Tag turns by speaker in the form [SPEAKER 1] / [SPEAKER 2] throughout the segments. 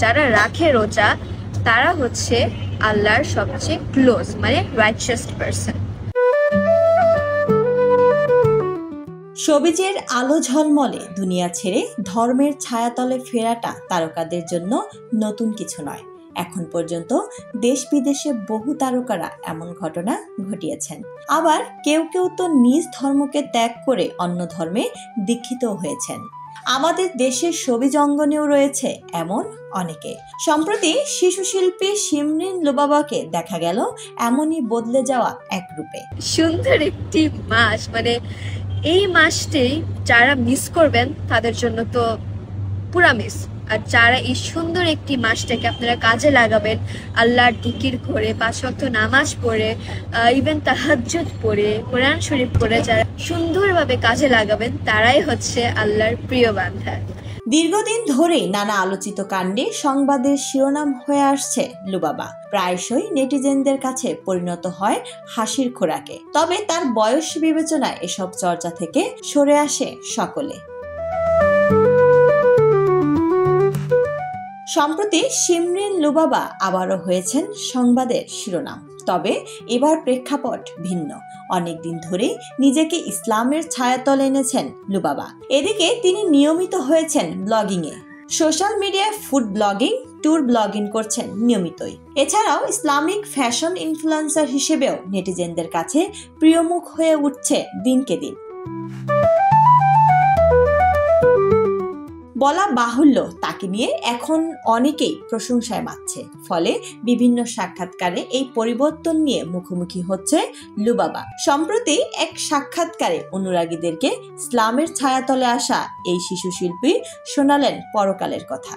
[SPEAKER 1] যারা রাখে রোজা তারা হচ্ছে আল্লাহর সবচেয়ে ক্লোজ, মানে রাইচাস পারসন।
[SPEAKER 2] সবিজের আলো ঝলমলে দুনিয়া ছেড়ে ধর্মের ছায়াতলে ফেরাটা তারকাদের জন্য নতুন কিছু নয়। এখন পর্যন্ত দেশ বিদেশে বহু তারকারা এমন ঘটনা ঘটিয়েছেন। আবার কেউ কেউ তো নিজ ধর্মকে ত্যাগ করে অন্য ধর্মে দীক্ষিত হয়েছেন। আমাদের দেশের সবিজ অঙ্গনেও রয়েছে এমন অনেকে। সম্প্রতি শিশু শিল্পী শিমরিন লুবাবাকে দেখা গেল এমনই বদলে যাওয়া এক রূপে।
[SPEAKER 1] সুন্দর একটি মাস, মানে এই মাসটি যারা মিস করবেন তাদের জন্য তো পুরা মিস। আর যারা এই সুন্দর একটি মাসটাকে আপনারা কাজে লাগাবেন, আল্লাহর জিকির করে, 5 ওয়াক্ত নামাজ পড়ে, ইভেন তাহাজ্জুদ পড়ে, কোরআন শরীফ পড়ে যারা সুন্দরভাবে কাজে লাগাবেন তারাই হচ্ছে আল্লাহর প্রিয় বান্দা।
[SPEAKER 2] দীর্ঘদিন ধরে নানা আলোচিত কাণ্ডে সংবাদের শিরোনাম হয়ে আসছে লুবাবা। প্রায়শই নেটিজেনদের কাছে পরিণত হয় হাসির খোরাকে। তবে তার বয়স বিবেচনায় এসব চর্চা থেকে সরে আসে সকলে। সম্প্রতি শিমরিন লুবাবা আবারও হয়েছেন সংবাদের শিরোনাম। তবে এবার প্রেক্ষাপট ভিন্ন। অনেকদিন ধরে নিজেকে ইসলামের ছায়াতলে এনেছেন লুবাবা। এদিকে তিনি নিয়মিত হয়েছেন ব্লগিংয়ে। সোশ্যাল মিডিয়ায় ফুড ব্লগিং, ট্যুর ব্লগিং করছেন নিয়মিতই। এছাড়াও ইসলামিক ফ্যাশন ইনফ্লুয়েন্সার হিসেবেও নেটিজেনদের কাছে প্রিয় মুখ হয়ে উঠছে দিনকে দিন। বলা বাহুল্য, তাকে নিয়ে এখন অনেকেই প্রশংসায় মাতছে। ফলে বিভিন্ন সাক্ষাৎকারে এই পরিবর্তন নিয়ে মুখোমুখি হচ্ছে লুবাবা। সম্প্রতি এক সাক্ষাৎকারে অনুরাগীদেরকে ইসলামের ছায়াতলে আসা এই শিশু শিল্পী শোনালেন পরকালের কথা।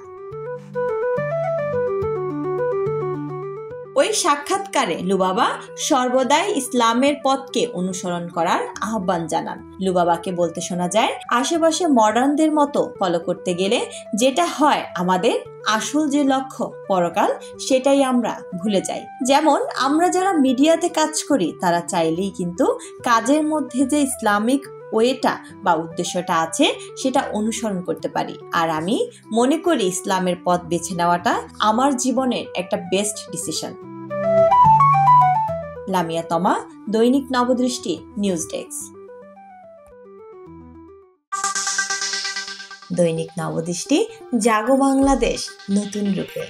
[SPEAKER 2] ওই সাক্ষাৎকারে লুবাবা সর্বদাই ইসলামের পথকে অনুসরণ করার আহ্বান জানান। লুবাবাকে বলতে শোনা যায়, আশেপাশে মডার্নদের মতো ফলো করতে গেলে যেটা হয়, আমাদের আসল যে লক্ষ্য পরকাল, সেটাই আমরা ভুলে যাই। যেমন আমরা যারা মিডিয়াতে কাজ করি তারা চাইলেই কিন্তু কাজের মধ্যে যে ইসলামিক ওয়েটা বা উদ্দেশ্যটা আছে সেটা অনুসরণ করতে পারি। আর আমি মনে করি ইসলামের পথ বেছে নেওয়াটা আমার জীবনের একটা বেস্ট ডিসিশন। লামিয়া তমা, দৈনিক নবদৃষ্টি, নিউজ ডেস্ক। দৈনিক নবদৃষ্টি, জাগো বাংলাদেশ নতুন রূপে।